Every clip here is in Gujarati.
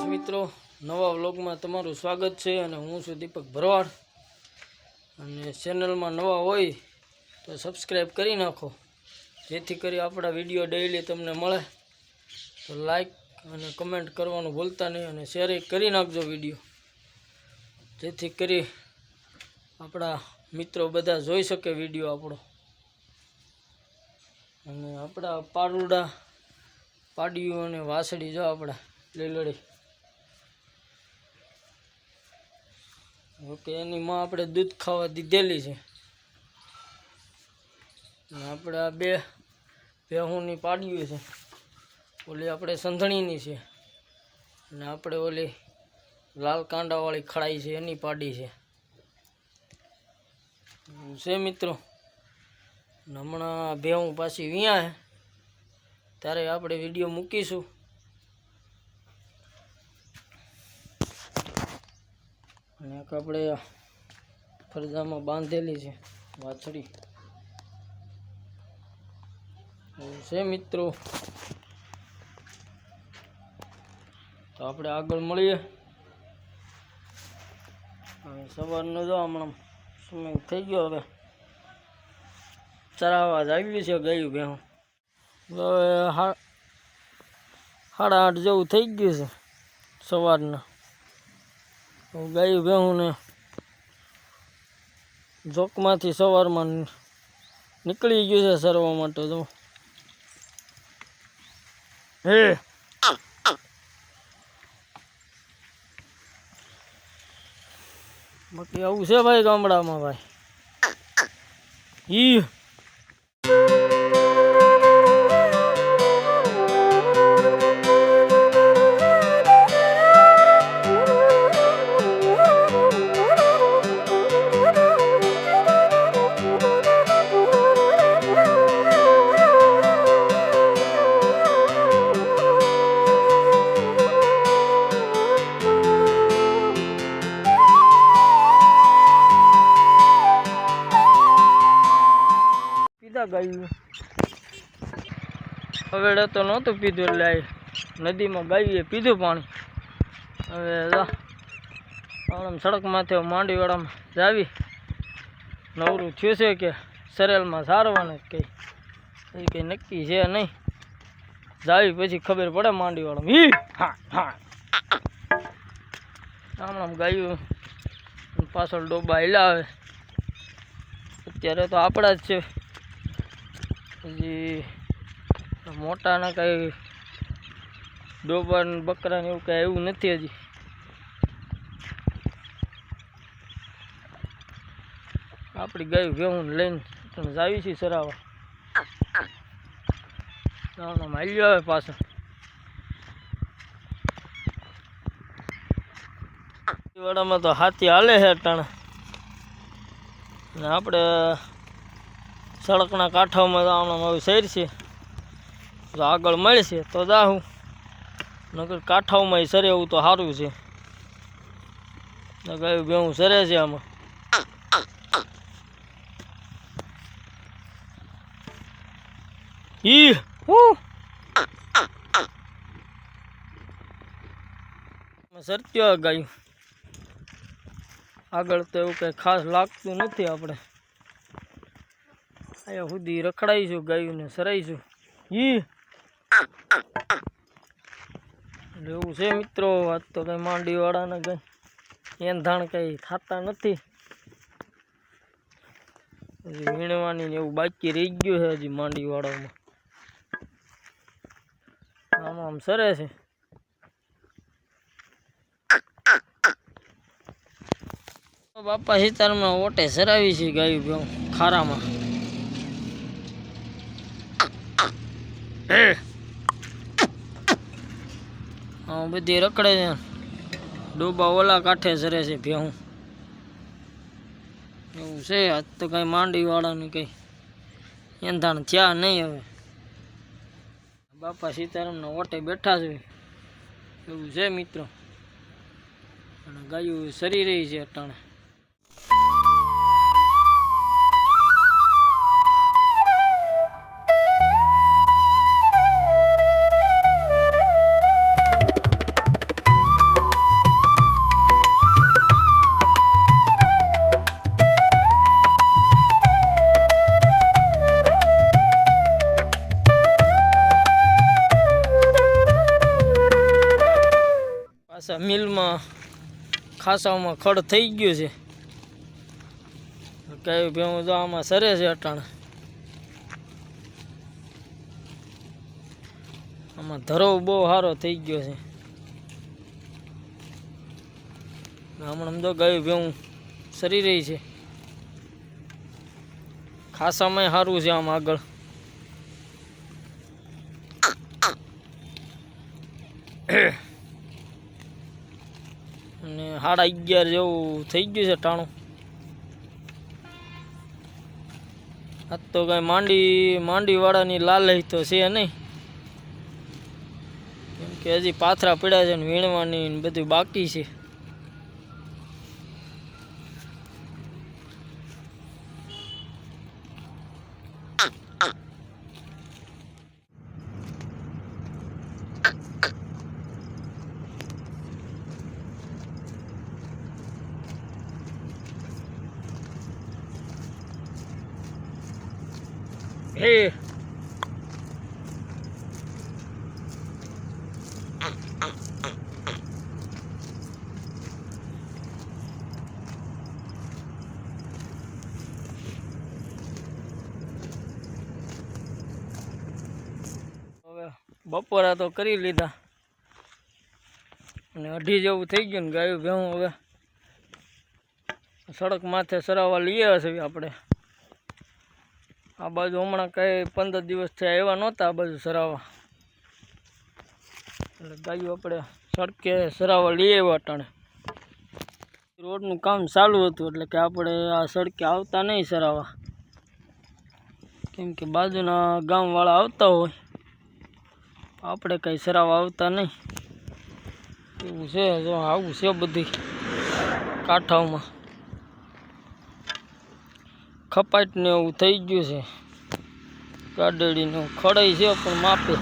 મિત્રો નવા વ્લોગમાં તમારું સ્વાગત છે અને હું છું દીપક ભરવાડ અને ચેનલમાં નવા હોય તો સબસ્ક્રાઈબ કરી નાખો જેથી કરી આપણા વિડીયો ડેઈલી તમને મળે તો લાઈક અને કમેન્ટ કરવાનું ભૂલતા નહીં અને શેર કરી નાખજો વિડીયો જેથી કરી આપણા મિત્રો બધા જોઈ શકે વિડીયો આપણો અને આપણા પારુડા પાડિયું અને વાસળી જો આપણા લીલડી ઓકે એની માં આપણે દૂધ ખાવા દીધેલી છે અને આપણે આ બે ભેહુંની પાડ્યું છે ઓલી આપણે સંધણીની છે અને આપણે ઓલી લાલ કાંડાવાળી ખડાઈ છે એની પાડી છે મિત્રો હમણાં ભેહું પાછી વિયા ત્યારે આપણે વિડીયો મૂકીશું અને આપણે ફરજામાં બાંધેલી છે વાછડી છે મિત્રો તો આપણે આગળ મળીએ સવારનો જો હમણાં સમય થઈ ગયો હવે ચરાવવા જ આવ્યું છે ગયું ભેહું હવે 8:30 જેવું થઈ ગયું છે સવારના ગાયું ભેહું ને જોકમાંથી સવારમાં નીકળી ગયું છે સરવા માટે તો હે બાકી આવું છે ભાઈ ગામડામાં ભાઈ ઈ ગાયું હવે તો નહોતું પીધું એટલે નદીમાં ગાઈએ પીધું પાણી હવે આમ સડક માથે માંડીવાળામાં જાવી નવરું થયું છે કે સરેલમાં સારવાને કંઈ એ કંઈ નક્કી છે નહીં જાવી પછી ખબર પડે માંડીવાળામાં આમ ગાયું પાછળ ડોબા હિલાવે અત્યારે તો આપણા જ છે હજી મોટાના કંઈ ડોબા ને બકરા ને એવું કંઈ એવું નથી હજી આપણી ગાયું ભેહું લઈને જાવી છીએ સરાવા માલ્યો આવે પાછળ વાડામાં તો હાથી હાલે છે ટાણા ને આપણે સડકના કાંઠામાં આમ શહેર છે તો આગળ મળશે તો જાઉં નકર કાંઠાઓમાં સરે એવું તો સારું છે ગાયું ભેહું સરે છે આમાં ઈ સરત્યો ગાયું આગળ તો એવું કંઈ ખાસ લાગતું નથી આપણે અહીંયા સુધી રખડાઈશું ગાયું ને સરાઈશું ઈ એવું છે મિત્રો વાત તો કઈ માંડીવાળાને કઈ એંધાણ કઈ થતા નથી હજી વીણવાની ને એવું બાકી રહી ગયું છે હજી માંડીવાળામાં આમ આમ સરે છે બાપા સીતારામના ઓટે સરાવી છે ગાયું ભેહું ખારામાં હા બધી રખડે છે ડોબા ઓલા કાંઠે સરે છે ભેહું એવું છે આજ તો કઈ માંડીવાળાનું કઈ એંધાણ થયા નહીં હવે બાપા સીતારામના ઓટે બેઠા છે એવું છે મિત્રો અને ગાયું સરી રહી છે અટાણે ખાસામાં ખડ થઈ ગયું છે. ગાયું ભેવું જો આમાં સરે છે અટાણે. આમાં ધરો બહુ સારો થઈ ગયો છે. હમણાં તો ગાયું ભેવું સરી રહી છે. ખાસામાં સારું છે આમ આગળ. અને 11:30 જેવું થઈ ગયું છે ટાણું. આ તો કઈ માંડી વાળાની લાલચ તો છે નહીં, કેમ કે હજી પાથરા પડ્યા છે ને વીણવાની બધું બાકી છે. હે બપોરા તો કરી લીધા અને 2:30 જેવું થઈ ગયું ને ગાયું ભેવું હવે સડક માથે સરાવવા લઈ આવ્યા છે આપણે. આ બાજુ હમણાં કઈ 15 દિવસથી આવ્યા નહોતા આ બાજુ સરાવવા, એટલે ગાયું આપણે સડકે સરાવવા લઈ આવ્યા અટાણે. રોડનું કામ ચાલુ હતું એટલે કે આપણે આ સડકે આવતા નહીં સરાવવા, કેમ કે બાજુના ગામવાળા આવતા હોય, આપણે કંઈ સરાવવા આવતા નહીં. એવું છે જો આવું છે બધી કાંઠાઓમાં. ખપાટ ને એવું થઈ ગયું છે. ગાડેડીનું ખડાઈ છે પણ માપે.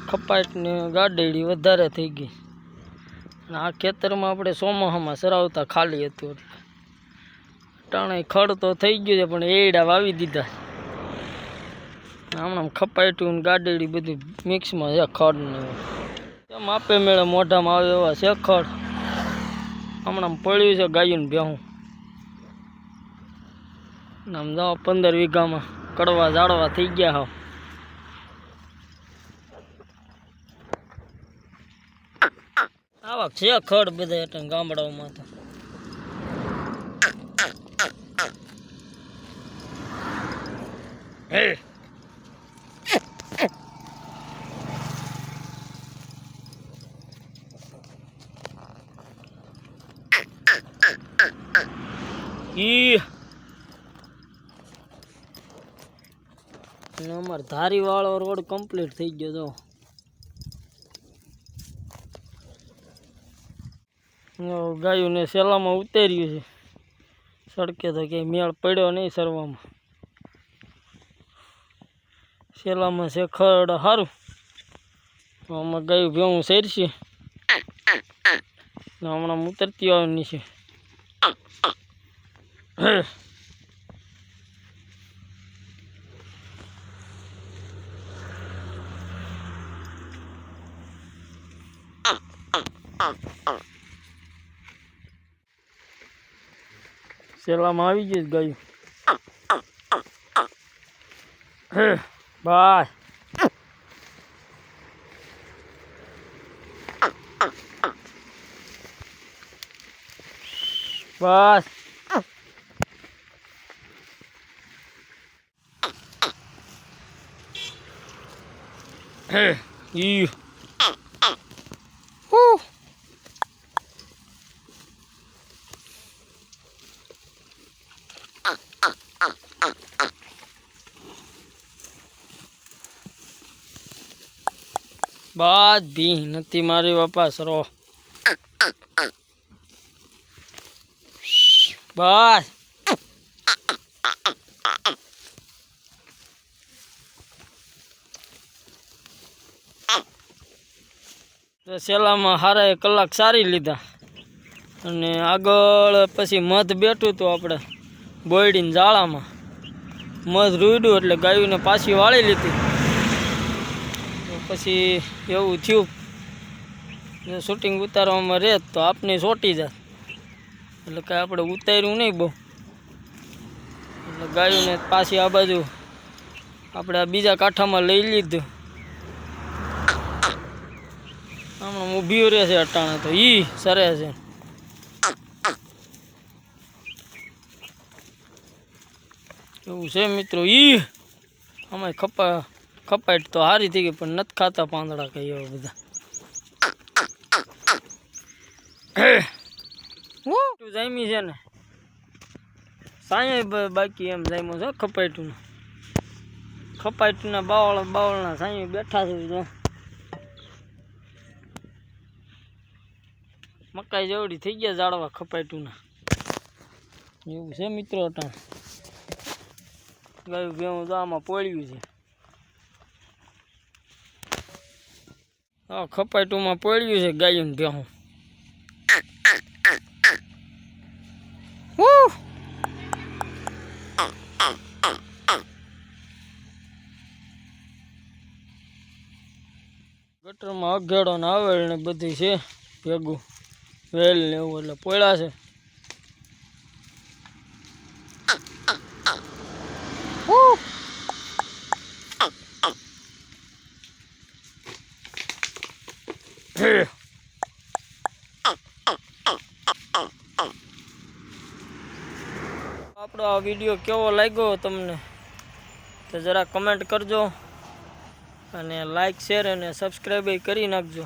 ખપાટ ને ગાડેડી વધારે થઈ ગઈ. અને આ ખેતરમાં આપણે ચોમાસામાં સરાવતા ખાલી હતું એટલે ટાણે ખડ તો થઈ ગયું છે પણ એડા વાવી દીધા. હમણાં ખપાટ્યું ને ગાડેડી બધું મિક્સમાં છે ખડ ને એવું. માપે મેળે મોઢામાં આવે એવા છે ખડ. હમણાં પડ્યું છે ગાયું ને ભેહું. આમ જાઓ 15 વીઘામાં કડવા ઝાડવા થઈ ગયા હાવ. આવા છે ખડ બધા એટલે ગામડાઓમાં તો. હે અમારે ધારી વાળો રોડ કમ્પ્લીટ થઈ ગયો તો. ગાયું ને સેલામાં ઉતાર્યું છે. સડકે તો ક્યાંય મેળ પડ્યો નહીં સરવામાં. સેલામાં છે ખડ સારું. આમાં ગાયું ભેવું શેરશે હમણાં ઉતરતી આવવાની છે. સેલામાં આવી ગયું ગાયું. બાય બસ ઈ બધી નથી મારી બાપા સરો. બસ સેલામાં હારા 1 કલાક સારી લીધા અને આગળ પછી મધ બેઠું તો આપણે બોયડીને જાળામાં મધ રૂડ્યું એટલે ગાયુંને પાછી વાળી લીધી. પછી એવું થયું શૂટિંગ ઉતારવામાં રહે તો આપને ચોટી જાય એટલે કાંઈ આપણે ઉતાર્યું નહીં બહુ, એટલે ગાયોને પાછી આ બાજુ આપણે આ બીજા કાંઠામાં લઈ લીધું. હમણાં ઊભી રહે છે અટાણે તો ઈ સરે છે. એવું છે મિત્રો. ઈ આમાં ખપાટ તો સારી થઈ ગઈ, પણ નથી ખાતા પાંદડા કઈ એવા બધા. જામી છે ને સાંય બાકી એમ જામ્યો છે ખપાટના બાવળના સાંય બેઠા છે. મકાઈ જેવડી થઈ ગયા ઝાડવા ખપાટુના. એવું છે મિત્રો. અટાણ ગાયું ભેવું તો આમાં પોળ્યું છે. હા, ખપાટુમાં પોળ્યું છે ગાયું ભેવું. ગટરમાં અઘેડો ને આવેલ ને બધી છે ભેગું, વેલ ને એવું, એટલે પોળ્યા છે. આપણો આ વિડીયો કેવો લાગ્યો તમને તો જરા કમેન્ટ કરજો, અને લાઈક શેર અને સબસ્ક્રાઈબ કરી નાખજો,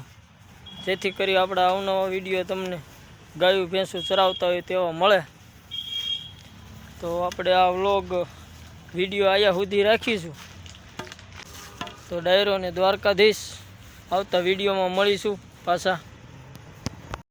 જેથી કરી આપણા અવનવા વિડીયો તમને ગાયું ભેંસું ચરાવતા હોય તેવા મળે. તો આપણે આ વ્લોગ વિડીયો અહીંયા સુધી રાખીશું. તો ડાયરો ને દ્વારકાધીશ આવતા વિડીયોમાં મળીશું પાછા.